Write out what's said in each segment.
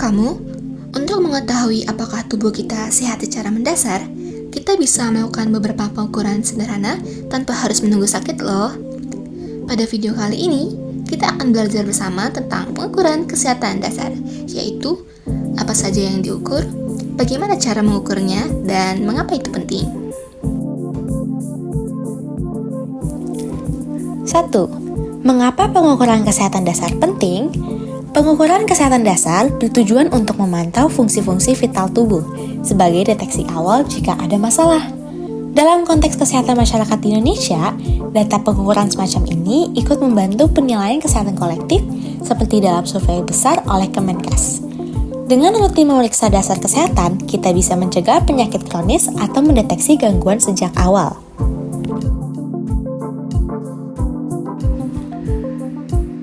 kamu? Untuk mengetahui apakah tubuh kita sehat secara mendasar, kita bisa melakukan beberapa pengukuran sederhana tanpa harus menunggu sakit loh. Pada video kali ini, kita akan belajar bersama tentang pengukuran kesehatan dasar, yaitu apa saja yang diukur, bagaimana cara mengukurnya, dan mengapa itu penting. 1. Mengapa pengukuran kesehatan dasar penting? Pengukuran kesehatan dasar bertujuan untuk memantau fungsi-fungsi vital tubuh sebagai deteksi awal jika ada masalah. Dalam konteks kesehatan masyarakat di Indonesia, data pengukuran semacam ini ikut membantu penilaian kesehatan kolektif seperti dalam survei besar oleh Kemenkes. Dengan rutin memeriksa dasar kesehatan, kita bisa mencegah penyakit kronis atau mendeteksi gangguan sejak awal.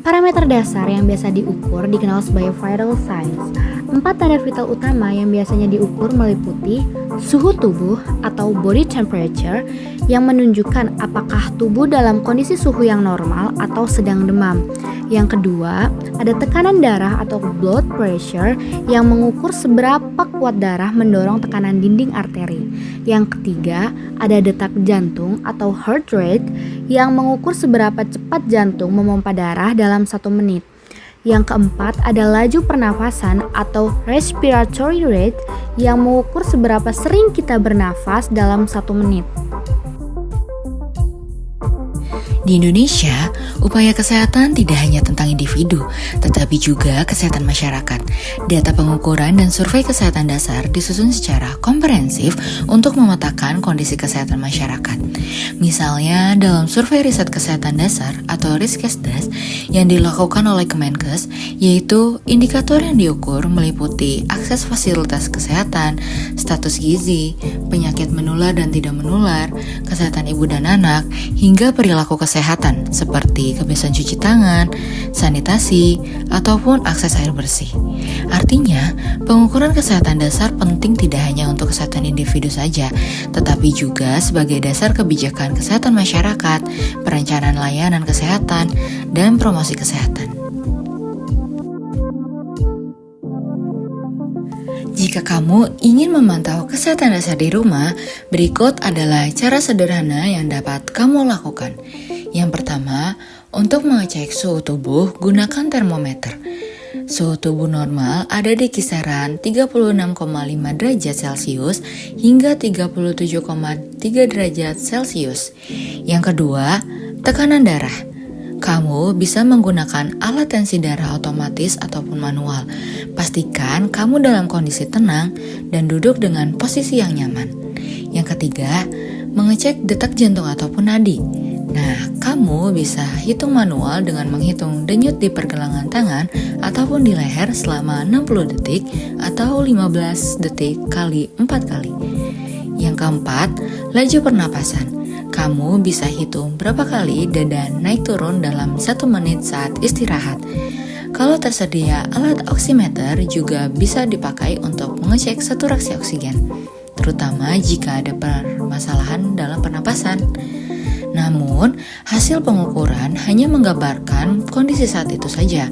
Parameter dasar yang biasa diukur dikenal sebagai vital signs. 4 tanda vital utama yang biasanya diukur meliputi suhu tubuh atau body temperature yang menunjukkan apakah tubuh dalam kondisi suhu yang normal atau sedang demam. Yang kedua, ada tekanan darah atau blood pressure yang mengukur seberapa kuat darah mendorong tekanan dinding arteri. Yang ketiga, ada detak jantung atau heart rate yang mengukur seberapa cepat jantung memompa darah dalam 1 menit. Yang keempat, ada laju pernafasan atau respiratory rate yang mengukur seberapa sering kita bernafas dalam 1 menit. Di Indonesia, upaya kesehatan tidak hanya tentang individu, tetapi juga kesehatan masyarakat. Data pengukuran dan survei kesehatan dasar disusun secara komprehensif untuk memetakan kondisi kesehatan masyarakat. Misalnya, dalam survei riset kesehatan dasar atau Riskesdas yang dilakukan oleh Kemenkes, yaitu indikator yang diukur meliputi akses fasilitas kesehatan, status gizi, penyakit menular dan tidak menular, kesehatan ibu dan anak, hingga perilaku kesehatan seperti kebiasaan cuci tangan, sanitasi, ataupun akses air bersih. Artinya, pengukuran kesehatan dasar penting tidak hanya untuk kesehatan individu saja, tetapi juga sebagai dasar kebijakan kesehatan masyarakat, perencanaan layanan kesehatan, dan promosi kesehatan. Jika kamu ingin memantau kesehatan dasar di rumah, berikut adalah cara sederhana yang dapat kamu lakukan. Yang pertama, untuk mengecek suhu tubuh, gunakan termometer. Suhu tubuh normal ada di kisaran 36,5 derajat Celcius hingga 37,3 derajat Celcius. Yang kedua, tekanan darah. Kamu bisa menggunakan alat tensi darah otomatis ataupun manual. Pastikan kamu dalam kondisi tenang dan duduk dengan posisi yang nyaman. Yang ketiga, mengecek detak jantung ataupun nadi. Nah, kamu bisa hitung manual dengan menghitung denyut di pergelangan tangan ataupun di leher selama 60 detik atau 15 detik kali 4 kali. Yang keempat, laju pernapasan. Kamu bisa hitung berapa kali dada naik turun dalam 1 menit saat istirahat. Kalau tersedia alat oximeter juga bisa dipakai untuk mengecek saturasi oksigen, terutama jika ada permasalahan dalam pernapasan. Namun, hasil pengukuran hanya menggambarkan kondisi saat itu saja.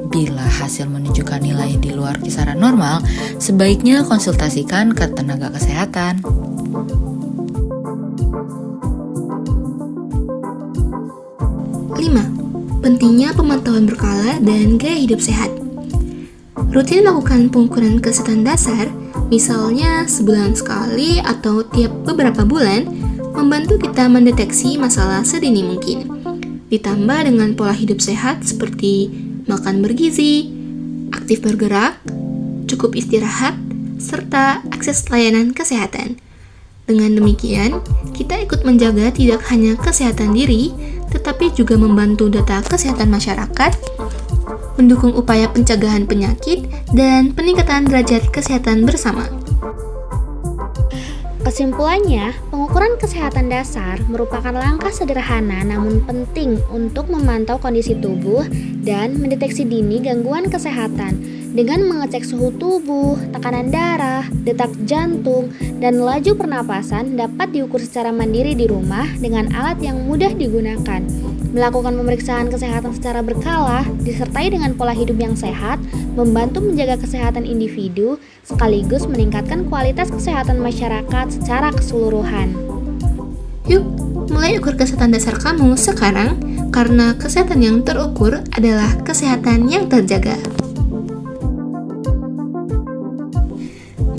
Bila hasil menunjukkan nilai di luar kisaran normal, sebaiknya konsultasikan ke tenaga kesehatan. 5. Pentingnya pemantauan berkala dan gaya hidup sehat. Rutin melakukan pengukuran kesehatan dasar, misalnya sebulan sekali atau tiap beberapa bulan, membantu kita mendeteksi masalah sedini mungkin. Ditambah dengan pola hidup sehat seperti makan bergizi, aktif bergerak, cukup istirahat, serta akses layanan kesehatan. Dengan demikian, kita ikut menjaga tidak hanya kesehatan diri, tetapi juga membantu data kesehatan masyarakat, mendukung upaya pencegahan penyakit, dan peningkatan derajat kesehatan bersama. Kesimpulannya, pengukuran kesehatan dasar merupakan langkah sederhana namun penting untuk memantau kondisi tubuh dan mendeteksi dini gangguan kesehatan. dengan mengecek suhu tubuh, tekanan darah, detak jantung, dan laju pernapasan dapat diukur secara mandiri di rumah dengan alat yang mudah digunakan. Melakukan pemeriksaan kesehatan secara berkala, disertai dengan pola hidup yang sehat, membantu menjaga kesehatan individu, sekaligus meningkatkan kualitas kesehatan masyarakat secara keseluruhan. Yuk, mulai ukur kesehatan dasar kamu sekarang, karena kesehatan yang terukur adalah kesehatan yang terjaga.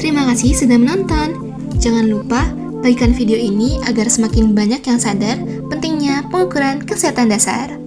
Terima kasih sudah menonton. Jangan lupa bagikan video ini agar semakin banyak yang sadar pentingnya pengukuran kesehatan dasar.